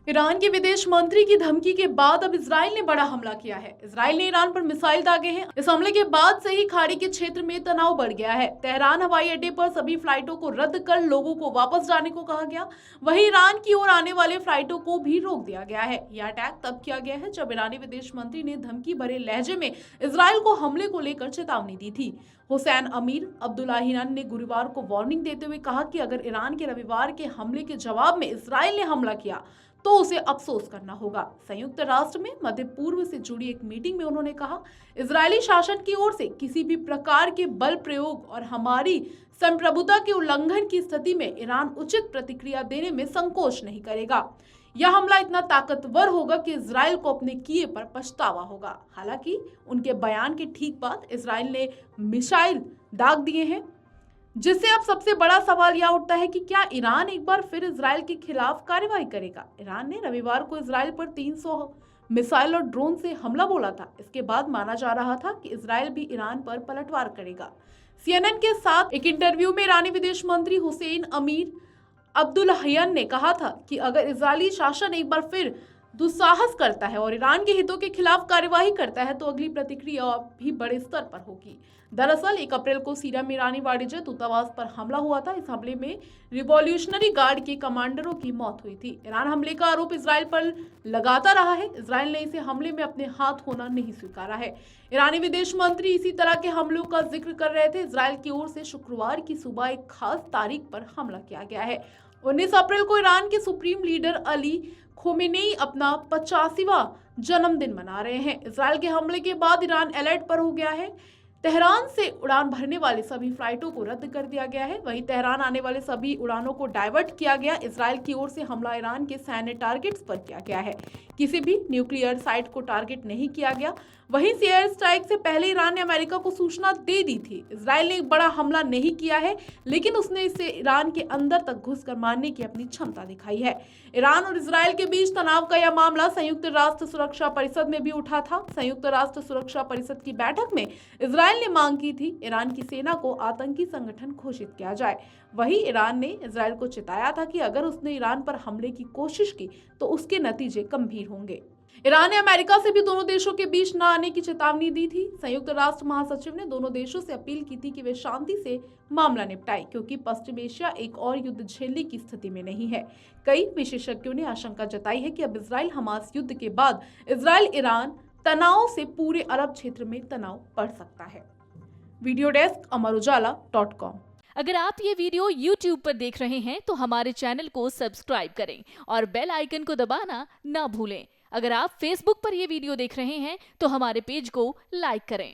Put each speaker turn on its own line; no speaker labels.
Iran के विदेश मंत्री की धमकी के बाद अब इजराइल ने बड़ा हमला किया है। इजराइल ने ईरान पर मिसाइल दागे हैं। इस हमले के बाद से ही खाड़ी के क्षेत्र में तनाव बढ़ गया है। तेहरान हवाई अड्डे पर सभी फ्लाइटों को रद्द कर लोगों को वापस जाने को कहा गया। वहीं ईरान की ओर आने वाले फ्लाइटों को भी रोक दिया गया है। यह अटैक तब किया गया है जब ईरानी विदेश मंत्री ने धमकी भरे लहजे में इजराइल को हमले को लेकर चेतावनी दी थी। हुसैन अमीर अब्दुल्लाहियान ने गुरुवार को वार्निंग देते हुए कहा कि अगर ईरान के रविवार के हमले के जवाब में इजराइल ने हमला किया तो उसे अफसोस करना होगा। संयुक्त राष्ट्र में मध्य पूर्व से जुड़ी एक मीटिंग में उन्होंने कहा, इजरायली शासन की ओर से किसी भी प्रकार के बल प्रयोग और हमारी संप्रभुता के उल्लंघन की स्थिति में ईरान उचित प्रतिक्रिया देने में संकोच नहीं करेगा। यह हमला इतना ताकतवर होगा कि इजराइल को अपने किए पर पछतावा होगा। हालांकि उनके बयान के ठीक बाद इजराइल ने मिसाइल दाग दिए हैं, जिससे अब सबसे बड़ा सवाल यह उठता है कि क्या ईरान एक बार फिर इजराइल के खिलाफ कार्रवाई करेगा। ईरान ने रविवार को इजराइल पर 300 मिसाइल और ड्रोन से हमला बोला था। इसके बाद माना जा रहा था कि इजराइल भी ईरान पर पलटवार करेगा। CNN के साथ एक इंटरव्यू में ईरानी विदेश मंत्री हुसैन अमीर अब्दुल्लाहियान ने कहा था कि अगर इजरायली शासन एक बार फिर दुस्साहस करता है और ईरान के हितों के खिलाफ कार्यवाही करता है तो अगली प्रतिक्रिया भी बड़े स्तर पर होगी। दरअसल 1 अप्रैल को सीरिया में ईरानी वाणिज्य दूतावास पर हमला हुआ था। इस हमले में रिवॉल्यूशनरी गार्ड के कमांडरों की मौत हुई थी। ईरान हमले का आरोप इजराइल पर लगाता रहा है। इजराइल ने इसे हमले में अपने हाथ होना नहीं स्वीकारा है। ईरानी विदेश मंत्री इसी तरह के हमलों का जिक्र कर रहे थे। इजराइल की ओर से शुक्रवार की सुबह एक खास तारीख पर हमला किया गया है। 19 अप्रैल को ईरान के सुप्रीम लीडर अली खोमेनेई अपना 85वां जन्मदिन मना रहे हैं। इजराइल के हमले के बाद ईरान अलर्ट पर हो गया है। तेहरान से उड़ान भरने वाले सभी फ्लाइटों को रद्द कर दिया गया है। वहीं तेहरान आने वाले सभी उड़ानों को डाइवर्ट किया गया। इजराइल की ओर से हमला ईरान के सैन्य टारगेट्स पर किया गया है। किसी भी न्यूक्लियर साइट को टारगेट नहीं किया गया। वहीं से एयर स्ट्राइक से पहले ईरान ने अमेरिका को सूचना दे दी थी। इजराइल ने एक बड़ा हमला नहीं किया है, लेकिन उसने इसे ईरान के अंदर तक घुसकर मारने की अपनी क्षमता दिखाई है। ईरान और इजराइल के बीच तनाव का यह मामला संयुक्त राष्ट्र सुरक्षा परिषद में भी उठा था। संयुक्त राष्ट्र सुरक्षा परिषद की बैठक में इजराइल ने मांग की थी ईरान की सेना को आतंकी संगठन घोषित किया जाए। वहीं ईरान ने इजराइल को चिताया था कि अगर उसने ईरान पर हमले की कोशिश की तो उसके नतीजे गंभीर होंगे। ईरान ने अमेरिका से भी दोनों देशों के बीच न आने की चेतावनी दी थी। संयुक्त राष्ट्र महासचिव ने दोनों देशों से अपील की थी कि वे शांति से मामला निपटाएं, क्योंकि पश्चिम एशिया एक और युद्ध झेलने की स्थिति में नहीं है। कई विशेषज्ञों ने आशंका जताई है कि अब इजराइल हमास युद्ध के बाद इजराइल ईरान तनाव से पूरे अरब क्षेत्र में तनाव बढ़ सकता है। वीडियो डेस्क अमरउजाला.com।
अगर आप ये वीडियो YouTube पर देख रहे हैं तो हमारे चैनल को सब्सक्राइब करें और बेल आइकन को दबाना ना भूलें। अगर आप Facebook पर ये वीडियो देख रहे हैं तो हमारे पेज को लाइक करें।